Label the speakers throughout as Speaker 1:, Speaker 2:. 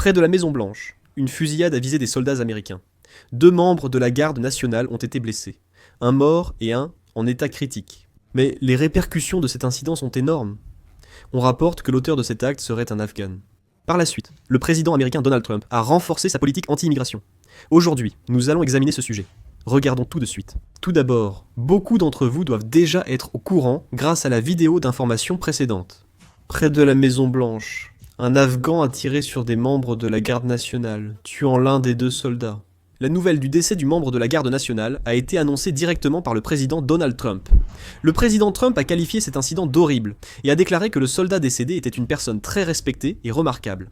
Speaker 1: Près de la Maison-Blanche, une fusillade a visé des soldats américains. 2 membres de la garde nationale ont été blessés. Un mort et un en état critique. Mais les répercussions de cet incident sont énormes. On rapporte que l'auteur de cet acte serait un Afghan. Par la suite, le président américain Donald Trump a renforcé sa politique anti-immigration. Aujourd'hui, nous allons examiner ce sujet. Regardons tout de suite. Tout d'abord, beaucoup d'entre vous doivent déjà être au courant grâce à la vidéo d'information précédente. Près de la Maison-Blanche, un Afghan a tiré sur des membres de la garde nationale, tuant l'un des 2 soldats. La nouvelle du décès du membre de la garde nationale a été annoncée directement par le président Donald Trump. Le président Trump a qualifié cet incident d'horrible et a déclaré que le soldat décédé était une personne très respectée et remarquable.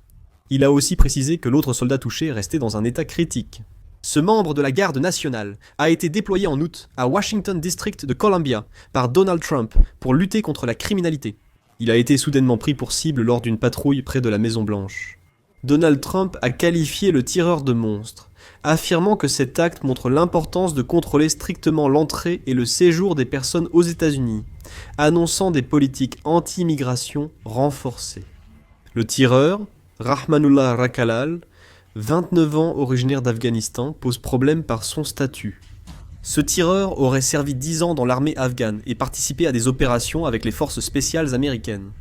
Speaker 1: Il a aussi précisé que l'autre soldat touché restait dans un état critique. Ce membre de la garde nationale a été déployé en août à Washington District de Columbia par Donald Trump pour lutter contre la criminalité. Il a été soudainement pris pour cible lors d'une patrouille près de la Maison-Blanche. Donald Trump a qualifié le tireur de monstre, affirmant que cet acte montre l'importance de contrôler strictement l'entrée et le séjour des personnes aux États-Unis, annonçant des politiques anti-immigration renforcées. Le tireur, Rahmanullah Rakalal, 29 ans originaire d'Afghanistan, pose problème par son statut. Ce tireur aurait servi 10 ans dans l'armée afghane et participé à des opérations avec les forces spéciales américaines.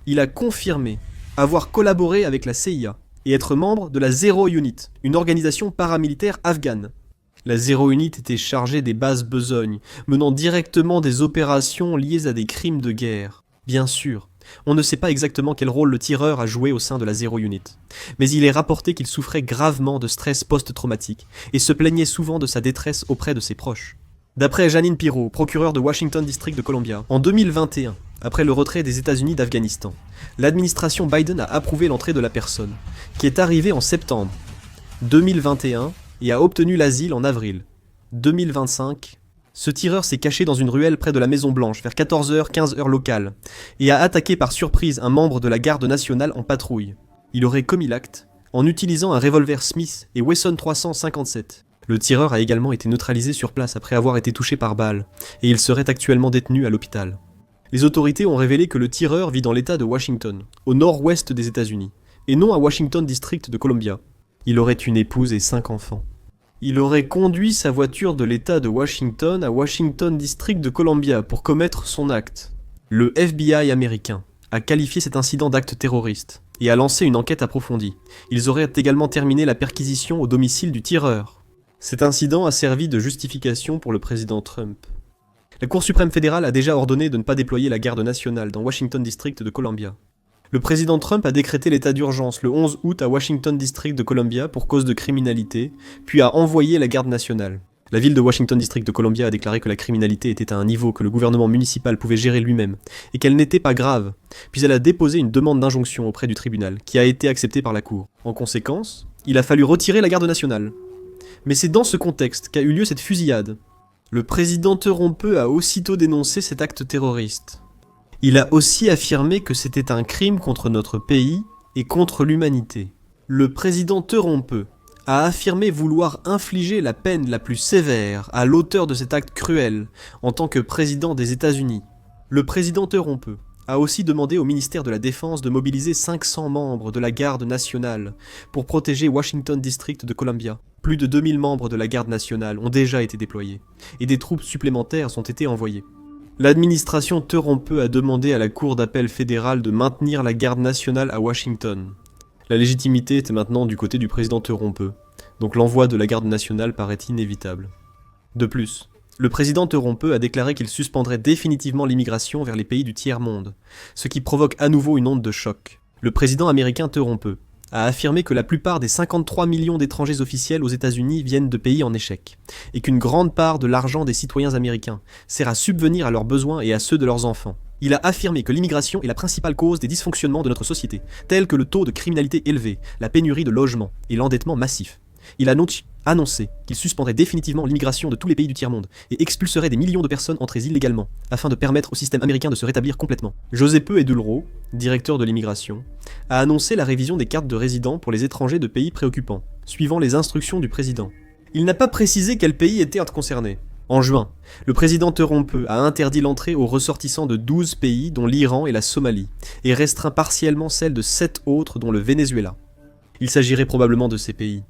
Speaker 1: Il a confirmé avoir collaboré avec la CIA et être membre de la Zero Unit, une organisation paramilitaire afghane. La Zero Unit était chargée des bases besognes, menant directement des opérations liées à des crimes de guerre. Bien sûr, on ne sait pas exactement quel rôle le tireur a joué au sein de la Zero Unit, mais il est rapporté qu'il souffrait gravement de stress post-traumatique et se plaignait souvent de sa détresse auprès de ses proches. D'après Jeanine Pirro, procureure de Washington District de Columbia, en 2021, après le retrait des États-Unis d'Afghanistan, l'administration Biden a approuvé l'entrée de la personne, qui est arrivée en septembre 2021 et a obtenu l'asile en avril 2025. Ce tireur s'est caché dans une ruelle près de la Maison-Blanche vers 14h, 15h locale, et a attaqué par surprise un membre de la garde nationale en patrouille. Il aurait commis l'acte en utilisant un revolver Smith et Wesson 357. Le tireur a également été neutralisé sur place après avoir été touché par balle, et il serait actuellement détenu à l'hôpital. Les autorités ont révélé que le tireur vit dans l'État de Washington, au nord-ouest des États-Unis, et non à Washington District de Columbia. Il aurait une épouse et 5 enfants. Il aurait conduit sa voiture de l'État de Washington à Washington District de Columbia pour commettre son acte. Le FBI américain a qualifié cet incident d'acte terroriste et a lancé une enquête approfondie. Ils auraient également terminé la perquisition au domicile du tireur. Cet incident a servi de justification pour le président Trump. La Cour suprême fédérale a déjà ordonné de ne pas déployer la garde nationale dans Washington District de Columbia. Le président Trump a décrété l'état d'urgence le 11 août à Washington District de Columbia pour cause de criminalité, puis a envoyé la garde nationale. La ville de Washington District de Columbia a déclaré que la criminalité était à un niveau que le gouvernement municipal pouvait gérer lui-même, et qu'elle n'était pas grave, puis elle a déposé une demande d'injonction auprès du tribunal, qui a été acceptée par la Cour. En conséquence, il a fallu retirer la garde nationale. Mais c'est dans ce contexte qu'a eu lieu cette fusillade. Le président Trump a aussitôt dénoncé cet acte terroriste. Il a aussi affirmé que c'était un crime contre notre pays et contre l'humanité. Le président Trump a affirmé vouloir infliger la peine la plus sévère à l'auteur de cet acte cruel en tant que président des États-Unis. Le président Trump a aussi demandé au ministère de la Défense de mobiliser 500 membres de la garde nationale pour protéger Washington District de Columbia. Plus de 2000 membres de la garde nationale ont déjà été déployés et des troupes supplémentaires ont été envoyées. L'administration Trump a demandé à la Cour d'appel fédérale de maintenir la garde nationale à Washington. La légitimité est maintenant du côté du président Trump, donc l'envoi de la garde nationale paraît inévitable. De plus, le président Trump a déclaré qu'il suspendrait définitivement l'immigration vers les pays du tiers-monde, ce qui provoque à nouveau une onde de choc. Le président américain Trump a affirmé que la plupart des 53 millions d'étrangers officiels aux États-Unis viennent de pays en échec, et qu'une grande part de l'argent des citoyens américains sert à subvenir à leurs besoins et à ceux de leurs enfants. Il a affirmé que l'immigration est la principale cause des dysfonctionnements de notre société, tels que le taux de criminalité élevé, la pénurie de logements et l'endettement massif. Il a annoncé qu'il suspendrait définitivement l'immigration de tous les pays du tiers-monde et expulserait des millions de personnes entrées illégalement, afin de permettre au système américain de se rétablir complètement. Giuseppe Edulro, directeur de l'immigration, a annoncé la révision des cartes de résidents pour les étrangers de pays préoccupants, suivant les instructions du président. Il n'a pas précisé quel pays était concerné. En juin, le président Trump a interdit l'entrée aux ressortissants de 12 pays dont l'Iran et la Somalie, et restreint partiellement celle de 7 autres dont le Venezuela. Il s'agirait probablement de ces pays.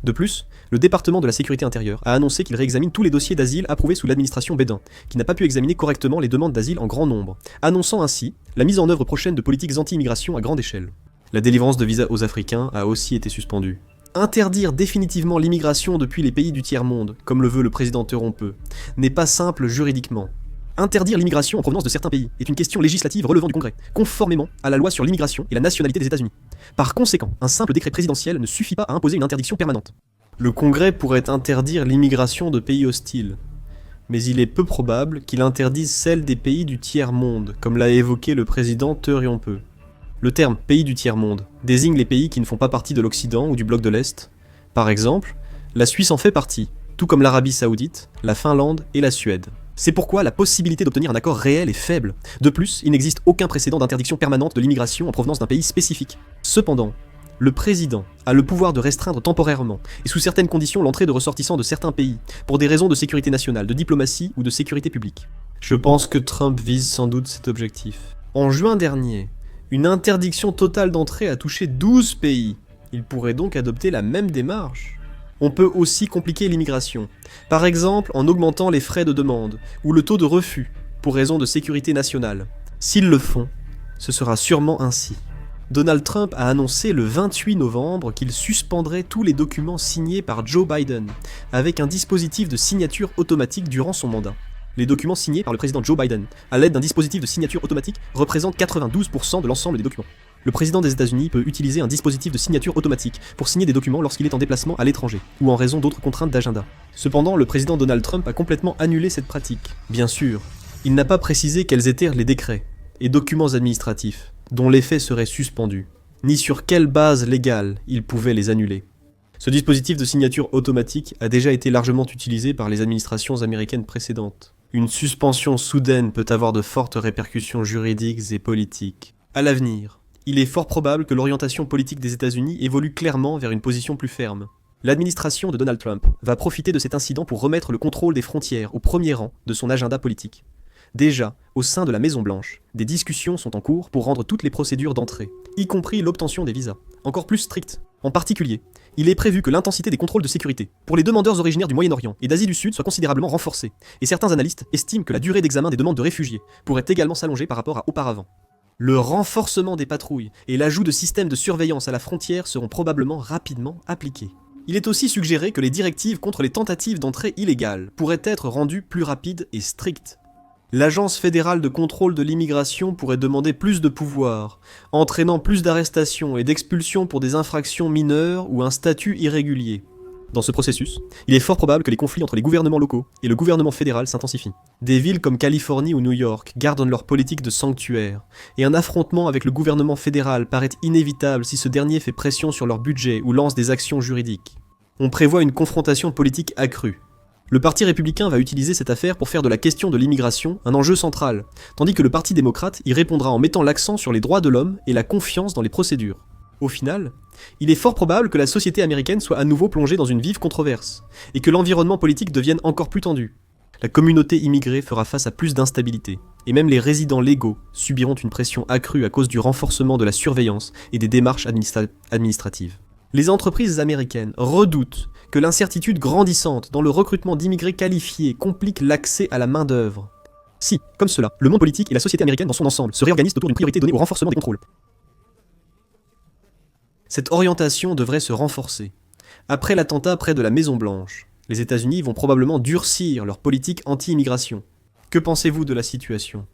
Speaker 1: De plus, le département de la sécurité intérieure a annoncé qu'il réexamine tous les dossiers d'asile approuvés sous l'administration Biden, qui n'a pas pu examiner correctement les demandes d'asile en grand nombre, annonçant ainsi la mise en œuvre prochaine de politiques anti-immigration à grande échelle. La délivrance de visas aux Africains a aussi été suspendue. Interdire définitivement l'immigration depuis les pays du tiers-monde, comme le veut le président Trump, n'est pas simple juridiquement. Interdire l'immigration en provenance de certains pays est une question législative relevant du Congrès, conformément à la loi sur l'immigration et la nationalité des États-Unis. Par conséquent, un simple décret présidentiel ne suffit pas à imposer une interdiction permanente. Le Congrès pourrait interdire l'immigration de pays hostiles, mais il est peu probable qu'il interdise celle des pays du tiers-monde, comme l'a évoqué le président Trump. Le terme « pays du tiers-monde » désigne les pays qui ne font pas partie de l'Occident ou du bloc de l'Est. Par exemple, la Suisse en fait partie, tout comme l'Arabie Saoudite, la Finlande et la Suède. C'est pourquoi la possibilité d'obtenir un accord réel est faible. De plus, il n'existe aucun précédent d'interdiction permanente de l'immigration en provenance d'un pays spécifique. Cependant, le président a le pouvoir de restreindre temporairement, et sous certaines conditions, l'entrée de ressortissants de certains pays, pour des raisons de sécurité nationale, de diplomatie ou de sécurité publique. Je pense que Trump vise sans doute cet objectif. En juin dernier, une interdiction totale d'entrée a touché 12 pays. Il pourrait donc adopter la même démarche. On peut aussi compliquer l'immigration, par exemple en augmentant les frais de demande ou le taux de refus pour raison de sécurité nationale. S'ils le font, ce sera sûrement ainsi. Donald Trump a annoncé le 28 novembre qu'il suspendrait tous les documents signés par Joe Biden, avec un dispositif de signature automatique durant son mandat. Les documents signés par le président Joe Biden, à l'aide d'un dispositif de signature automatique, représentent 92% de l'ensemble des documents. Le président des États-Unis peut utiliser un dispositif de signature automatique pour signer des documents lorsqu'il est en déplacement à l'étranger, ou en raison d'autres contraintes d'agenda. Cependant, le président Donald Trump a complètement annulé cette pratique. Bien sûr, il n'a pas précisé quels étaient les décrets et documents administratifs dont l'effet serait suspendu, ni sur quelle base légale il pouvait les annuler. Ce dispositif de signature automatique a déjà été largement utilisé par les administrations américaines précédentes. Une suspension soudaine peut avoir de fortes répercussions juridiques et politiques. À l'avenir, il est fort probable que l'orientation politique des États-Unis évolue clairement vers une position plus ferme. L'administration de Donald Trump va profiter de cet incident pour remettre le contrôle des frontières au premier rang de son agenda politique. Déjà, au sein de la Maison-Blanche, des discussions sont en cours pour rendre toutes les procédures d'entrée, y compris l'obtention des visas, encore plus strictes. En particulier, il est prévu que l'intensité des contrôles de sécurité pour les demandeurs originaires du Moyen-Orient et d'Asie du Sud soit considérablement renforcée, et certains analystes estiment que la durée d'examen des demandes de réfugiés pourrait également s'allonger par rapport à auparavant. Le renforcement des patrouilles et l'ajout de systèmes de surveillance à la frontière seront probablement rapidement appliqués. Il est aussi suggéré que les directives contre les tentatives d'entrée illégale pourraient être rendues plus rapides et strictes. L'Agence fédérale de contrôle de l'immigration pourrait demander plus de pouvoir, entraînant plus d'arrestations et d'expulsions pour des infractions mineures ou un statut irrégulier. Dans ce processus, il est fort probable que les conflits entre les gouvernements locaux et le gouvernement fédéral s'intensifient. Des villes comme Californie ou New York gardent leur politique de sanctuaire, et un affrontement avec le gouvernement fédéral paraît inévitable si ce dernier fait pression sur leur budget ou lance des actions juridiques. On prévoit une confrontation politique accrue. Le Parti républicain va utiliser cette affaire pour faire de la question de l'immigration un enjeu central, tandis que le Parti démocrate y répondra en mettant l'accent sur les droits de l'homme et la confiance dans les procédures. Au final, il est fort probable que la société américaine soit à nouveau plongée dans une vive controverse, et que l'environnement politique devienne encore plus tendu. La communauté immigrée fera face à plus d'instabilité, et même les résidents légaux subiront une pression accrue à cause du renforcement de la surveillance et des démarches administratives. Les entreprises américaines redoutent que l'incertitude grandissante dans le recrutement d'immigrés qualifiés complique l'accès à la main-d'œuvre. Si, comme cela, le monde politique et la société américaine dans son ensemble se réorganisent autour d'une priorité donnée au renforcement des contrôles. Cette orientation devrait se renforcer. Après l'attentat près de la Maison-Blanche, les États-Unis vont probablement durcir leur politique anti-immigration. Que pensez-vous de la situation ?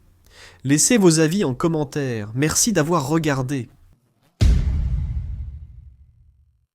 Speaker 1: Laissez vos avis en commentaire. Merci d'avoir regardé.